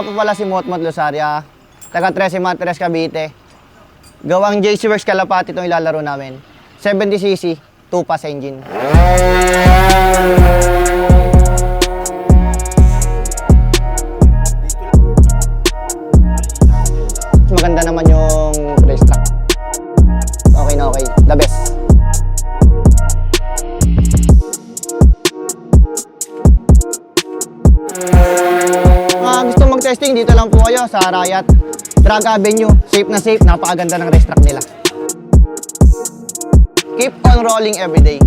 nga po pala si Motmot Losaria, taga 13 Martires, Cavite. Gawang JC Works Kalapati itong ilalaro namin. 70cc, 2-pass engine. Maganda naman yung race track. Okay na okay, the best. Gusto mag-testing, dito lang po kayo sa Riot Drag Avenue. Safe na safe, napakaganda ng race track nila. Keep on rolling everyday.